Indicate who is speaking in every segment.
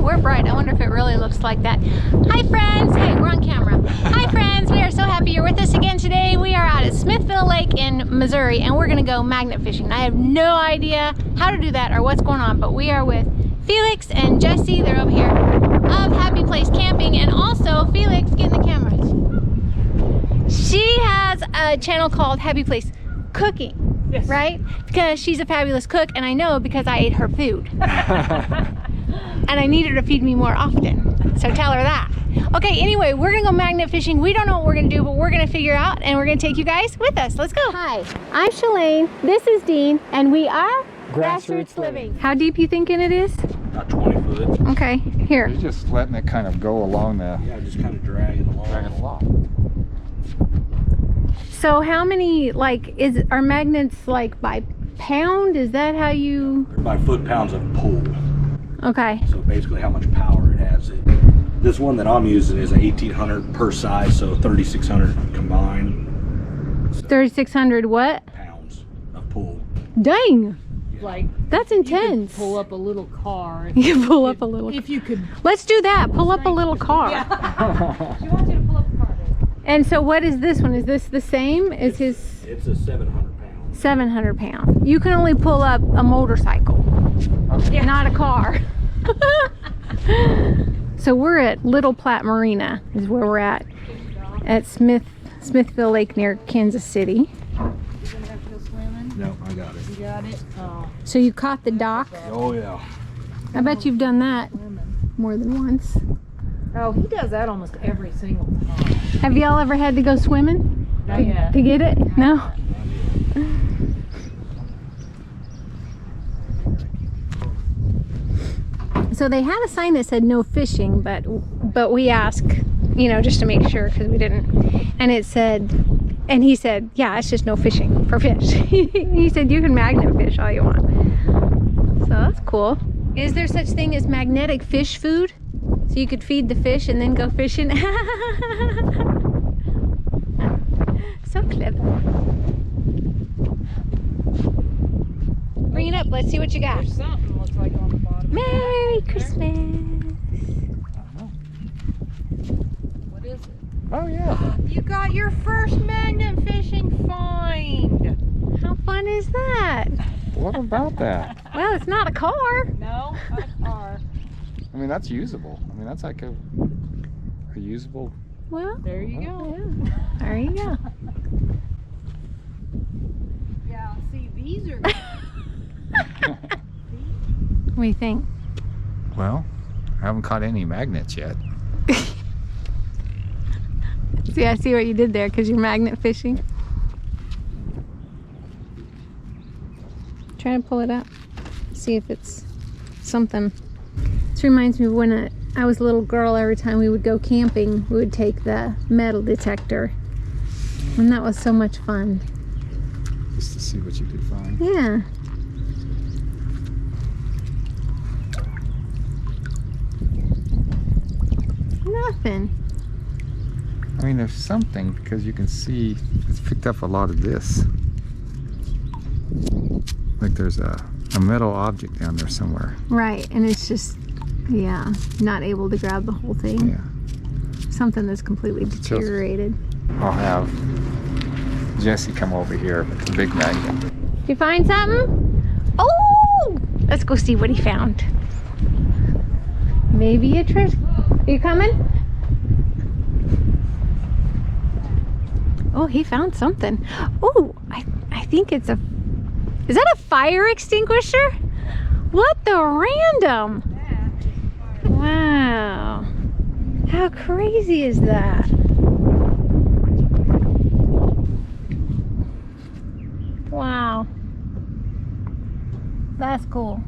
Speaker 1: we're bright. I wonder if it really looks like that. Hi friends. Hey, we're on camera. Hi friends. We are so happy you're with us again today. We are out at Smithville Lake in Missouri, and we're gonna go magnet fishing. I have no idea how to do that or what's going on, but we are with Felix and Jesse. They're over here of Happy Place Camping, and also Felix, get in the camera. She has a channel called Happy Place Cooking. Yes. Right? Because she's a fabulous cook, and I know because I ate her food. And I need her to feed me more often. So tell her that. Okay, anyway, we're gonna go magnet fishing. We don't know what we're gonna do, but we're gonna figure out, and we're gonna take you guys with us. Let's go. Hi, I'm Shalane, this is Dean, and we are GrassRoots Living. How deep you thinking it is?
Speaker 2: About 20 foot.
Speaker 1: Okay, here.
Speaker 3: You're just letting it kind of go along the...
Speaker 2: Yeah, just kind of drag it along.
Speaker 3: Drag it along.
Speaker 1: So how many, like, are magnets like by pound? Is that how you...
Speaker 2: They're by foot-pounds of pull.
Speaker 1: Okay.
Speaker 2: So basically how much power it has. This one that I'm using is a 1800 per size, so 3600 combined.
Speaker 1: 3600 what?
Speaker 2: Pounds of pull.
Speaker 1: Dang.
Speaker 2: Yeah.
Speaker 4: Like,
Speaker 1: that's intense.
Speaker 4: You could pull up a little car.
Speaker 1: You can pull up a little.
Speaker 4: If you could.
Speaker 1: Let's do that. Pull up a little car.
Speaker 4: Yeah. She wants you to pull up a car.
Speaker 1: And so what is this one? Is this the same? Is his...
Speaker 2: It's a 700 pound.
Speaker 1: 700 pound. You can only pull up a motorcycle, not a car. So we're at Little Platte Marina is where we're at Smithville Lake near Kansas City.
Speaker 4: You gonna have to go swimming?
Speaker 2: No, I got it.
Speaker 4: You got it? Oh.
Speaker 1: So you caught the dock?
Speaker 2: Oh yeah.
Speaker 1: I bet you've done that more than once.
Speaker 4: Oh, he does that almost every single time.
Speaker 1: Have y'all ever had to go swimming?
Speaker 4: Not yet.
Speaker 1: To get it? No? So they had a sign that said no fishing, but we asked, you know, just to make sure because we didn't. And it said, and he said, yeah, it's just no fishing for fish. He said you can magnet fish all you want. So that's cool. Is there such thing as magnetic fish food? So you could feed the fish and then go fishing? So clever. Bring it up, let's see what you got.
Speaker 4: There's something looks like on the bottom.
Speaker 1: Merry Christmas.
Speaker 4: What is it?
Speaker 3: Oh yeah.
Speaker 4: You got your first magnet fishing find.
Speaker 1: How fun is that?
Speaker 3: What about that?
Speaker 1: Well, it's not a car.
Speaker 4: No, not a car.
Speaker 3: I mean, that's usable. I mean, that's like a usable...
Speaker 1: Well,
Speaker 4: There you go.
Speaker 1: yeah. There you go.
Speaker 4: Yeah, see, these are.
Speaker 1: What do you think?
Speaker 3: Well, I haven't caught any magnets yet.
Speaker 1: See, I see what you did there because you're magnet fishing. Try to pull it up. See if it's something. This reminds me of when I was a little girl. Every time we would go camping, we would take the metal detector. And that was so much fun.
Speaker 3: Just to see what you could find.
Speaker 1: Yeah. Nothing.
Speaker 3: I mean, there's something because you can see it's picked up a lot of this. Like there's a metal object down there somewhere.
Speaker 1: Right, and it's just, yeah, not able to grab the whole thing.
Speaker 3: Yeah.
Speaker 1: Something that's completely deteriorated.
Speaker 3: I'll have Jesse come over here with the big magnet.
Speaker 1: You find something? Oh! Let's go see what he found. Maybe a treasure. Are you coming? Oh, he found something. Oh, I think it's a... Is that a fire extinguisher? What the random? Wow. How crazy is that? Wow. That's cool.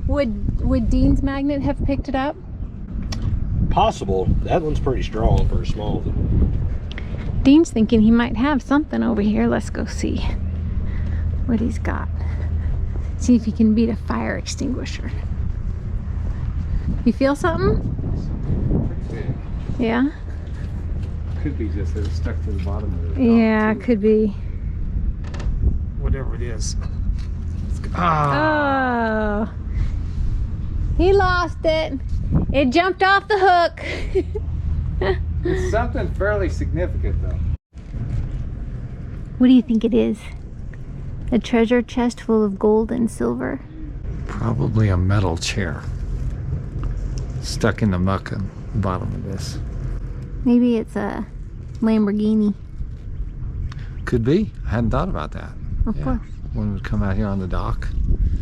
Speaker 1: Would Dean's magnet have picked it up?
Speaker 2: Possible. That one's pretty strong for a small one.
Speaker 1: Dean's thinking he might have something over here. Let's go see what he's got. See if he can beat a fire extinguisher. You feel something?
Speaker 3: Pretty big.
Speaker 1: Yeah?
Speaker 3: Could be just that it's stuck to the bottom of it.
Speaker 1: Yeah, could be.
Speaker 3: Whatever it is.
Speaker 1: Oh. He lost it. It jumped off the hook.
Speaker 3: It's something fairly significant though.
Speaker 1: What do you think it is? A treasure chest full of gold and silver?
Speaker 3: Probably a metal chair. Stuck in the muck on the bottom of this.
Speaker 1: Maybe it's a Lamborghini.
Speaker 3: Could be. I hadn't thought about that.
Speaker 1: Of course.
Speaker 3: One would come out here on the dock.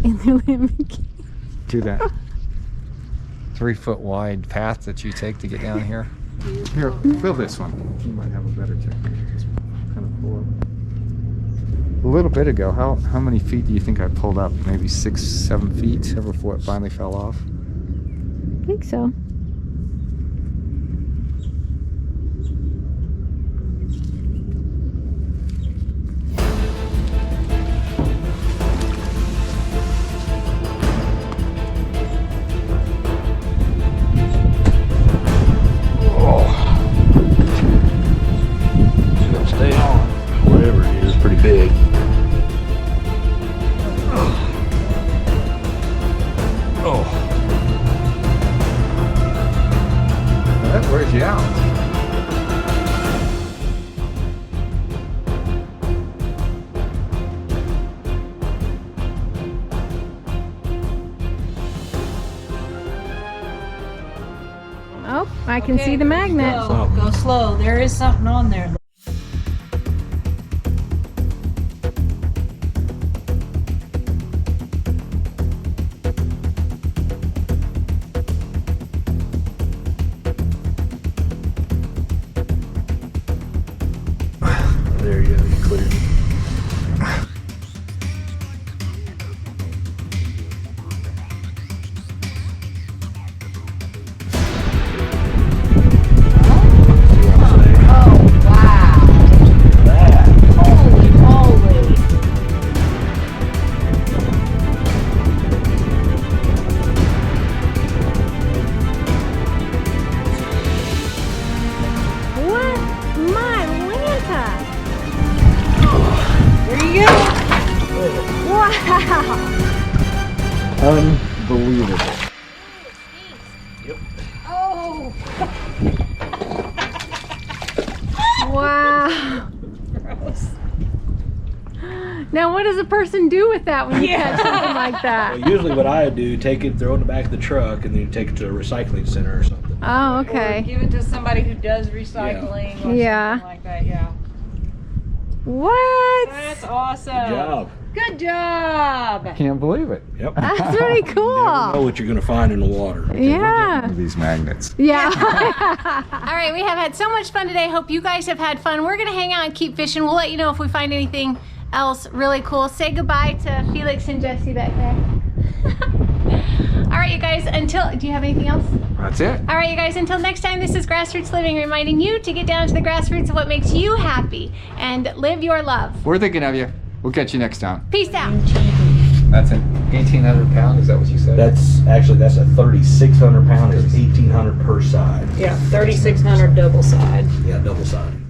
Speaker 1: In the Lamborghini.
Speaker 3: To that 3-foot wide path that you take to get down here. Here, fill this one. You might have a better check. Just kind of pull up. A little bit ago, how many feet do you think I pulled up? Maybe 6-7 feet before it finally fell off?
Speaker 1: I think so.
Speaker 2: Stay on. Whatever it is, pretty big. Oh.
Speaker 3: That wears you out.
Speaker 1: Oh, I can see the magnet.
Speaker 4: Go slow. There is something on there.
Speaker 2: There you go, you cleared it. Unbelievable. Yep.
Speaker 4: Oh.
Speaker 1: Wow.
Speaker 4: Gross.
Speaker 1: Now what does a person do with that when you catch something like that?
Speaker 2: Well, usually what I do, take it, throw it in the back of the truck, and then you take it to a recycling center or something.
Speaker 1: Oh,
Speaker 4: Or
Speaker 1: okay.
Speaker 4: give it to somebody who does recycling or
Speaker 1: Yeah.
Speaker 4: something like that. Yeah.
Speaker 1: What?
Speaker 4: That's awesome.
Speaker 2: Good job.
Speaker 4: Good job.
Speaker 3: Can't believe it.
Speaker 2: Yep.
Speaker 1: That's really
Speaker 2: Never know
Speaker 1: cool.
Speaker 2: what you're going to find in the water.
Speaker 1: Yeah.
Speaker 3: These magnets.
Speaker 1: Yeah. All right, we have had so much fun today. Hope you guys have had fun. We're going to hang out and keep fishing. We'll let you know if we find anything else really cool. Say goodbye to Felix and Jesse back there. All right, you guys, do you have anything else?
Speaker 3: That's it.
Speaker 1: All right, you guys, until next time, this is GrassRoots Living, reminding you to get down to the grassroots of what makes you happy and live your love.
Speaker 3: We're thinking of you. We'll catch you next time.
Speaker 1: Peace out.
Speaker 3: That's an 1,800 pound, is that what you said?
Speaker 2: That's a 3,600 pound. It's 1,800 per side.
Speaker 4: Yeah, 3,600 double side.
Speaker 2: Yeah, double sided.